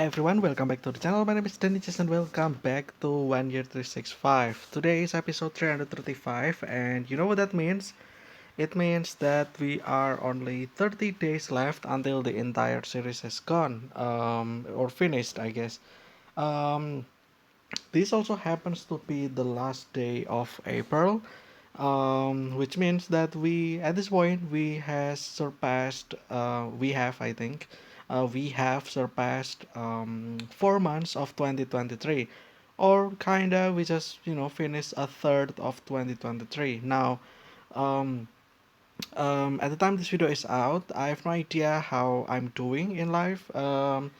Hey everyone, welcome back to the channel. My name is Dennis and welcome back to One Year 365. Today is episode 335, and you know what that means? It means that we are only 30 days left until the entire series is gone, or finished, I guess. Um, this also happens to be the last day of April, which means that at this point, we have, I think, we have surpassed 4 months of 2023, or kinda, we just, finished a third of 2023. Now, um, at the time this video is out, I have no idea how I'm doing in life. I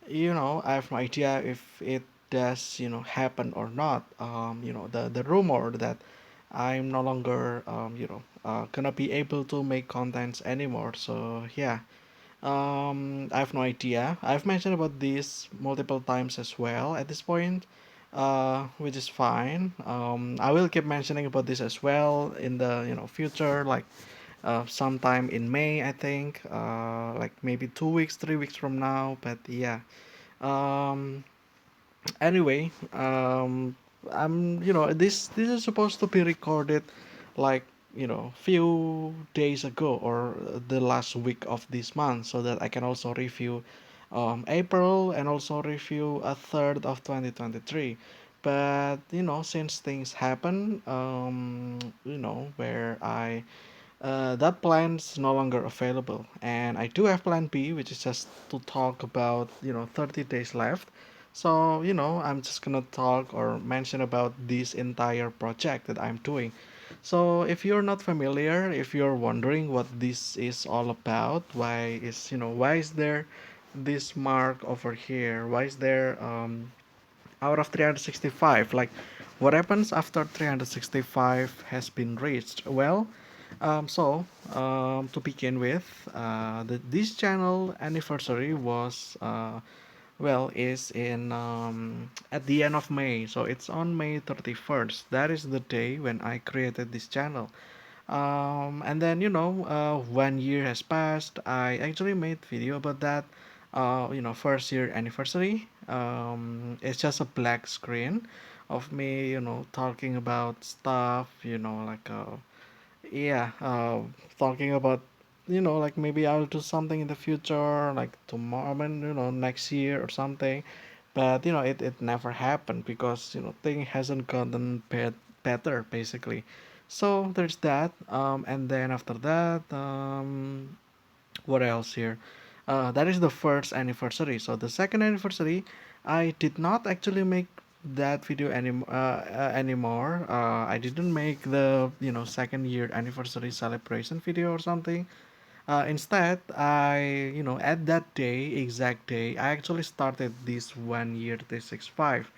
have no idea if it does, happen or not. The rumor that I'm no longer, gonna be able to make contents anymore. So yeah, I have no idea. I've mentioned about this multiple times as well at this point, which is fine. I will keep mentioning about this as well in the future, like sometime in May, I think, like maybe 2 weeks, 3 weeks from now. But yeah, um, anyway, this is supposed to be recorded like few days ago or the last week of this month, so that I can also review April and also review a third of 2023. But since things happen, where that plan's no longer available, and I do have plan B, which is just to talk about 30 days left. So I'm just gonna talk or mention about this entire project that I'm doing. So if you're not familiar, if you're wondering what this is all about, why is there this mark over here? Why is there out of 365, like what happens after 365 has been reached? Well, to begin with, this channel anniversary was is in at the end of May, so it's on May 31st. That is the day when I created this channel. And then 1 year has passed. I actually made video about that. First year anniversary. It's just a black screen of me, talking about stuff. Yeah, talking about like maybe I'll do something in the future, like tomorrow, I mean, next year or something. But it never happened because thing hasn't gotten better basically. So there's that. And then after that, what else here? That is the first anniversary. So the second anniversary, I did not actually make that video anymore. I didn't make the second year anniversary celebration video or something. Instead, I at that day, exact day, I actually started this 1 year 365.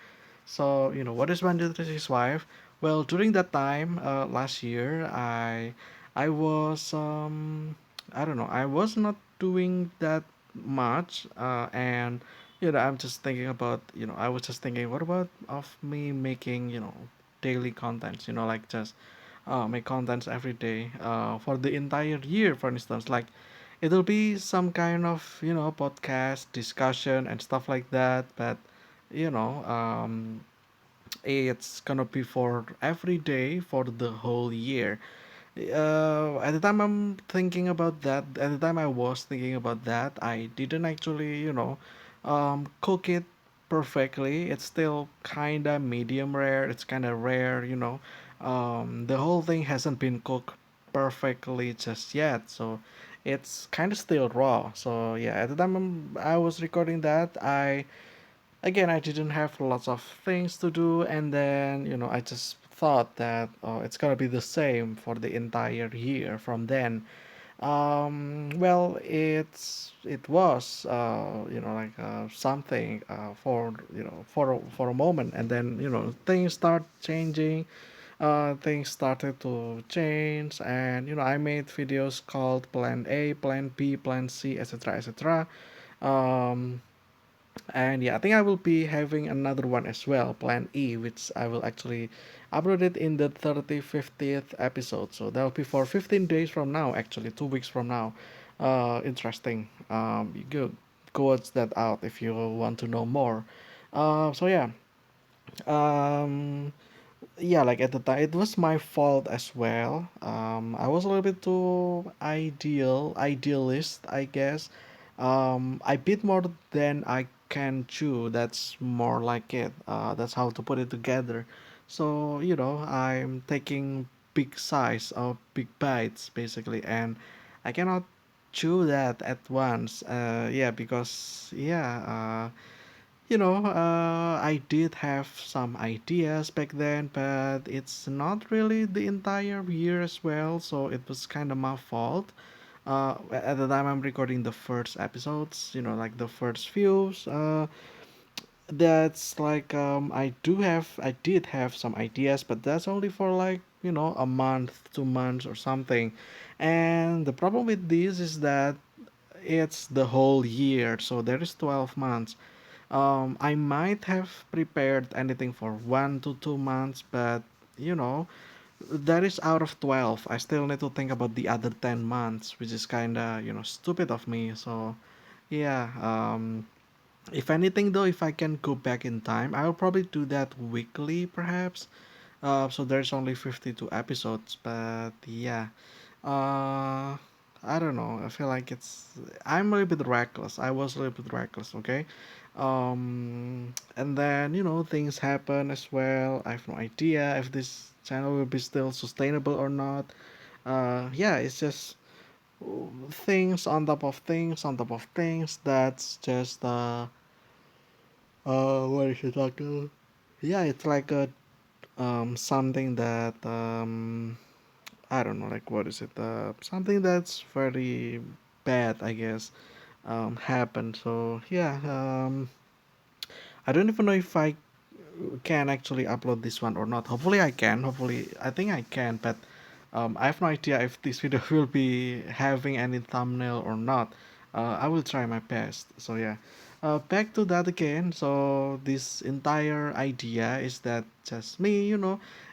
So what is 1 year 365? Well, during that time, last year, I was I don't know, I was not doing that much, and I'm just thinking about I was just thinking, what about of me making daily contents, like just make contents every day for the entire year, for instance, like it'll be some kind of podcast discussion and stuff like that. But you know um it's gonna be for every day for the whole year. At the time I'm thinking about that, at the time I was thinking about that, I didn't actually cook it perfectly. It's still kind of medium rare, it's kind of rare. The whole thing hasn't been cooked perfectly just yet, so it's kind of still raw. So yeah, at the time I was recording that, I didn't have lots of things to do, and then I just thought that, oh, it's gonna be the same for the entire year from then. Well, it was like something for for a moment, and then things start changing. Things started to change, and I made videos called Plan A, Plan B, Plan C, etc., etc. Um, and yeah, I think I will be having another one as well, Plan E, which I will actually upload it in the 50th episode. So that will be for 15 days from now, actually, 2 weeks from now. Interesting. Good. go watch that out if you want to know more. So yeah, um, yeah, like at the time, it was my fault as well. I was a little bit too idealist, I guess. I bit more than I can chew. That's more like it. That's how to put it together. So I'm taking big size or big bites basically, and I cannot chew that at once. Yeah, because I did have some ideas back then, but it's not really the entire year as well, so it was kind of my fault. At the time I'm recording the first episodes, like the first few, that's like I did have some ideas, but that's only for like a month, 2 months, or something. And the problem with this is that it's the whole year, so there is 12 months. I might have prepared anything for 1 to 2 months, but you know, that is out of 12. I still need to think about the other 10 months, which is kind of, stupid of me. So, yeah, if anything, though, if I can go back in time, I'll probably do that weekly, perhaps. So there's only 52 episodes, but yeah. Uh, I don't know. I feel like I'm a little bit reckless. I was a little bit reckless, okay? And then, things happen as well. I have no idea if this channel will be still sustainable or not. Yeah, it's just things on top of things on top of things. That's just, what is it like? Yeah, it's like something that, I don't know, like what is it? Something that's very bad, I guess, happened. So yeah, I don't even know if I can actually upload this one or not. Hopefully I can. Hopefully I think I can, but I have no idea if this video will be having any thumbnail or not. I will try my best. So yeah, back to that again. So this entire idea is that just me,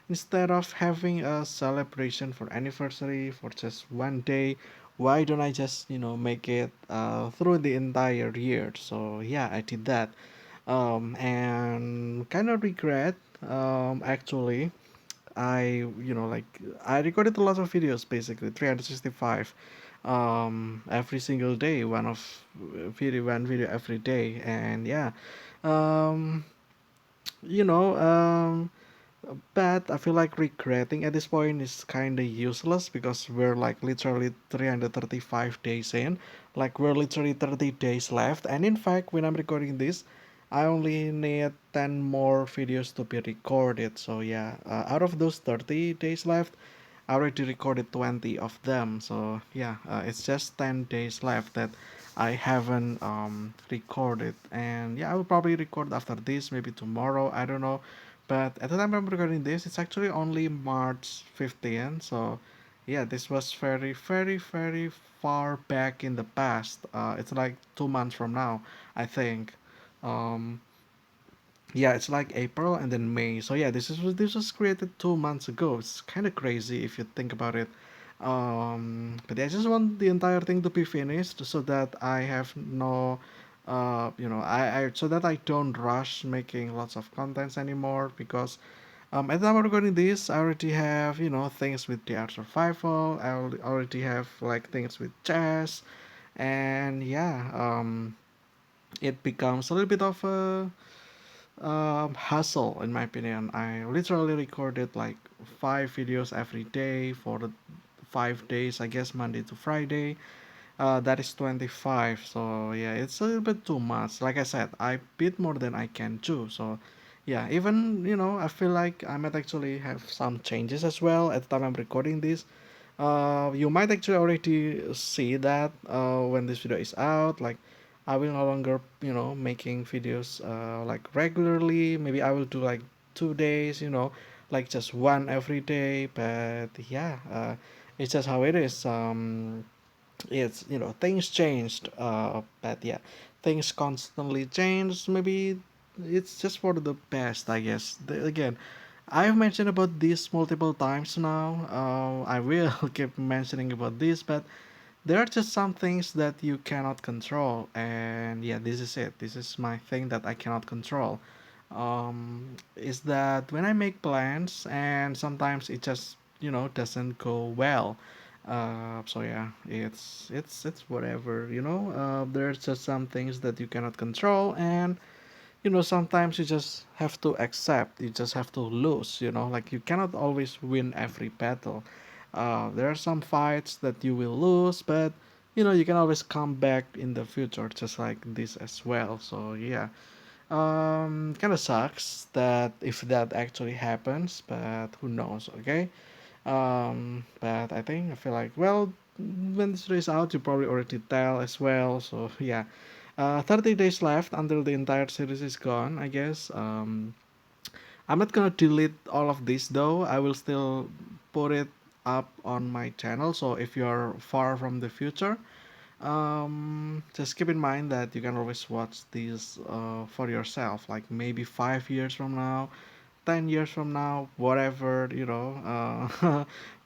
instead of having a celebration for anniversary for just one day, why don't I just make it through the entire year? So yeah, I did that, and kind of regret, actually. Like I recorded a lot of videos, basically 365, every single day, one video every day. And yeah, um you know but I feel like regretting at this point is kind of useless, because we're like literally 335 days in. Like we're literally 30 days left. And in fact, when I'm recording this, I only need 10 more videos to be recorded. So yeah, out of those 30 days left, I already recorded 20 of them. So yeah, it's just 10 days left that I haven't recorded. And yeah, I will probably record after this, maybe tomorrow, I don't know. But at the time I'm recording this, it's actually only March 15th. So yeah, this was very, very, very far back in the past. It's like 2 months from now, I think. Um, yeah, it's like April and then May. So yeah, this was created 2 months ago. It's kind of crazy if you think about it. But yeah, I just want the entire thing to be finished so that I have no, I so that I don't rush making lots of contents anymore, because at the time of recording this, I already have things with the art survival. Already have like things with chess, and yeah, it becomes a little bit of a hustle, in my opinion. I literally recorded like 5 videos every day for the 5 days, I guess, Monday to Friday. That is 25. So yeah, it's a little bit too much. Like I said, I bit more than I can chew. So yeah, even I feel like I might actually have some changes as well at the time I'm recording this. You might actually already see that when this video is out. Like, I will no longer, making videos like regularly. Maybe I will do like 2 days, like just one every day. But yeah, it's just how it is. It's things changed. But yeah, things constantly change. Maybe it's just for the best, I guess. Again, I've mentioned about this multiple times now. I will keep mentioning about this, but there are just some things that you cannot control, and yeah, this is it. This is my thing that I cannot control. Is that when I make plans and sometimes it just doesn't go well. So yeah, it's whatever. There's just some things that you cannot control, and sometimes you just have to accept, you just have to lose, like you cannot always win every battle. There are some fights that you will lose, but you can always come back in the future, just like this as well. So yeah, kind of sucks that if that actually happens, but who knows, okay? But I feel like, well, when this is out, you probably already tell as well. So yeah, 30 days left until the entire series is gone, I guess. I'm not gonna delete all of this though. I will still put it up on my channel. So if you're far from the future, just keep in mind that you can always watch these for yourself. Like maybe 5 years from now, 10 years from now, whatever,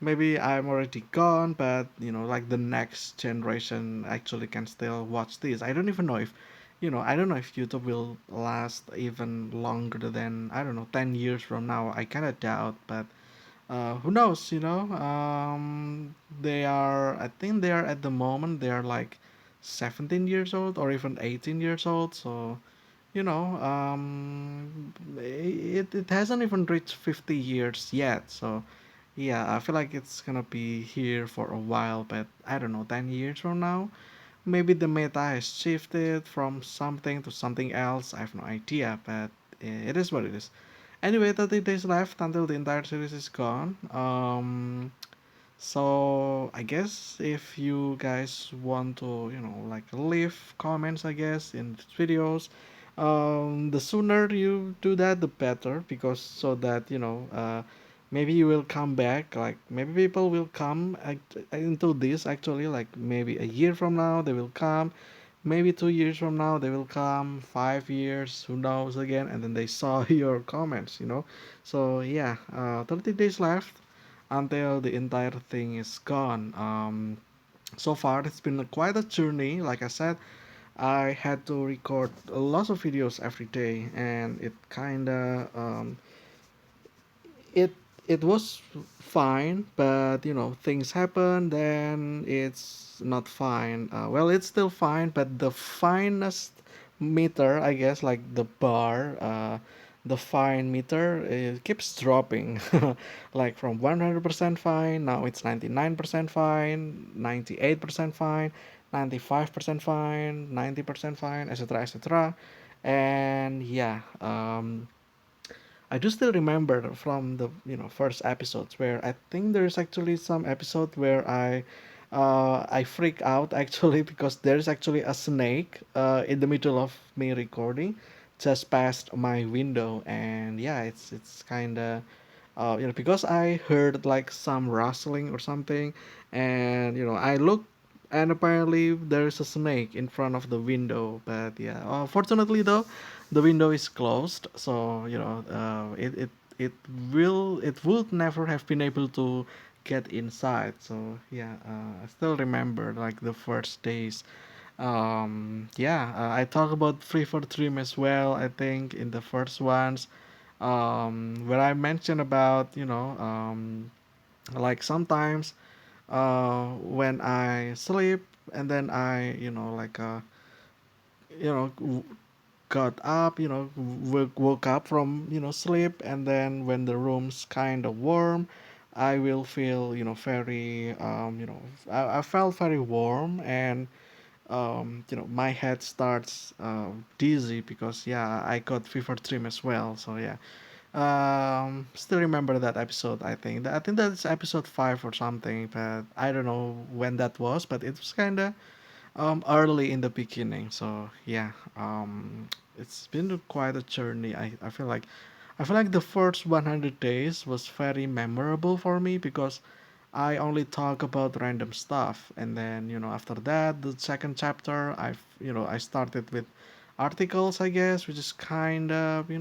maybe I'm already gone, but like the next generation actually can still watch this. I don't know if YouTube will last even longer than, I don't know, 10 years from now. I kind of doubt, but who knows, I think they are at the moment, they are like 17 years old or even 18 years old, so it hasn't even reached 50 years yet. So yeah, I feel like it's gonna be here for a while, but I don't know, 10 years from now, maybe the meta has shifted from something to something else. I have no idea, but it is what it is. Anyway, 30 days left until the entire series is gone. So I guess if you guys want to, like leave comments, I guess in videos, the sooner you do that, the better, because so that maybe you will come back. Like maybe people will come into this actually, like maybe a year from now they will come, maybe 2 years from now they will come, 5 years, who knows again, and then they saw your comments. So yeah, 30 days left until the entire thing is gone. So far, it's been quite a journey. Like I said, I had to record lots of videos every day, and it it was fine, but things happen. Then it's not fine. Well, it's still fine, but the finest meter, I guess, like the bar, the fine meter, it keeps dropping. Like from 100% fine, now it's 99% fine, 98% fine, 95% fine, 90% fine, etc., etc. And yeah, I do still remember from the first episodes, where I think there's actually some episode where I freak out actually because there's actually a snake in the middle of me recording, just past my window. And yeah, it's kind of because I heard like some rustling or something, and I look, and apparently there's a snake in front of the window. But yeah, fortunately though, the window is closed, so it it would never have been able to get inside. So yeah, I still remember like the first days. Yeah, I talk about Free for Dream as well, I think, in the first ones, where I mentioned about like sometimes when I sleep, and then I like you know w- got up, woke up from sleep, and then when the room's kind of warm, I will feel very I felt very warm, and my head starts dizzy because yeah, I got fever dream as well. So yeah, still remember that episode. I think that's episode 5 or something, but I don't know when that was, but it was kind of early in the beginning. So yeah, it's been quite a journey. I feel like the first 100 days was very memorable for me because I only talk about random stuff, and then after that, the second chapter, I started with articles, I guess, which is kind of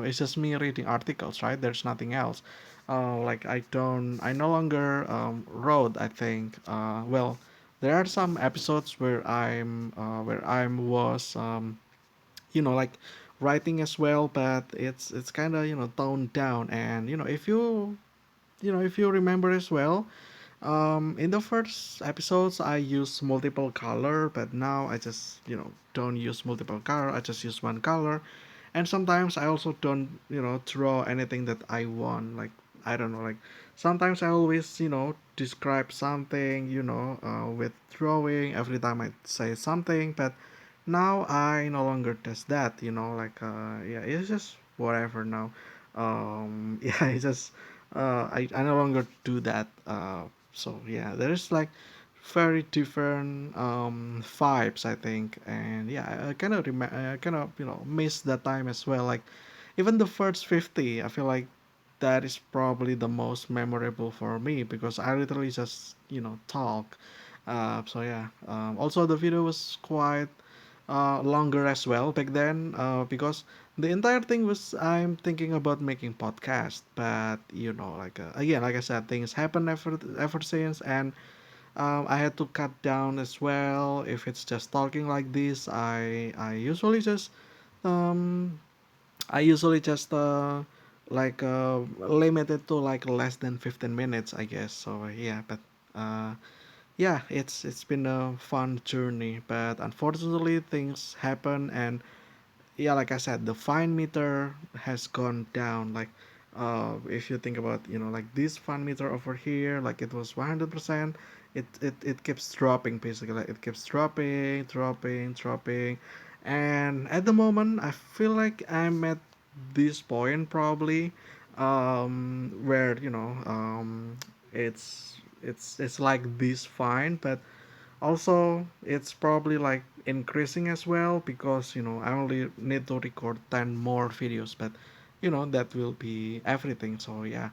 it's just me reading articles, right? There's nothing else. Like I no longer wrote. I think well, there are some episodes where I'm was like writing as well, but it's kind of toned down. And if you remember as well, in the first episodes I use multiple color, but now I just don't use multiple color. I just use one color, and sometimes I also don't draw anything that I want. Like, I don't know, like sometimes I always describe something with drawing every time I say something, but now I no longer does that. Like yeah, it's just whatever now. Yeah, it's just I no longer do that. So yeah, there's like very different vibes, I think. And yeah, I kind of I kind of miss that time as well. Like even the first 50, I feel like that is probably the most memorable for me because I literally just talk. So yeah, also the video was quite longer as well back then, because the entire thing was I'm thinking about making podcast, but like again, like I said, things happen ever since. And I had to cut down as well. If it's just talking like this, um I usually just limit it to like less than 15 minutes, I guess. So yeah, but uh yeah, it's been a fun journey, but unfortunately things happen. And yeah, like I said, the fine meter has gone down. Like if you think about like this fine meter over here, like it was 100%. It keeps dropping, basically. Like, it keeps dropping. And at the moment I feel like I'm at this point probably, where it's like this fine. But also, it's probably like increasing as well because I only need to record 10 more videos, but that will be everything. So yeah.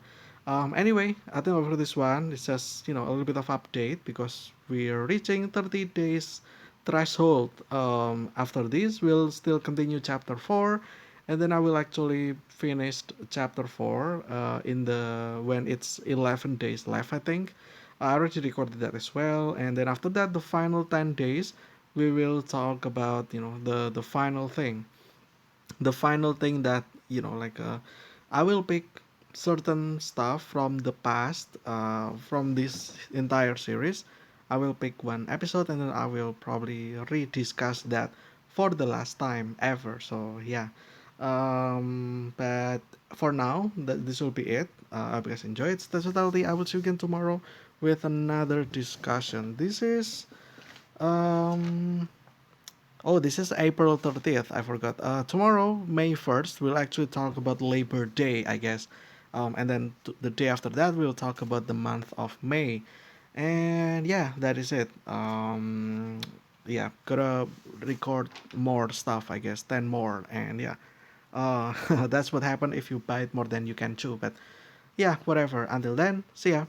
Anyway, I think over this one, it's just a little bit of update because we're reaching 30 days threshold. After this, we'll still continue chapter 4, and then I will actually finish chapter 4 in the when it's 11 days left, I think. I already recorded that as well. And then after that, the final 10 days, we will talk about the final thing, that I will pick certain stuff from the past, from this entire series. I will pick one episode and then I will probably rediscuss that for the last time ever. So yeah. But for now, this will be it. I hope you guys enjoyed. It's the totality. I will see you again tomorrow with another discussion. Um this is April 30th. I forgot. Tomorrow, May 1st, we'll actually talk about Labor Day, I guess. And then the day after that, we'll talk about the month of May. And yeah, that is it. Yeah, gotta record more stuff, I guess. 10 more. And yeah, that's what happened if you bite more than you can chew. But yeah, whatever. Until then, see ya.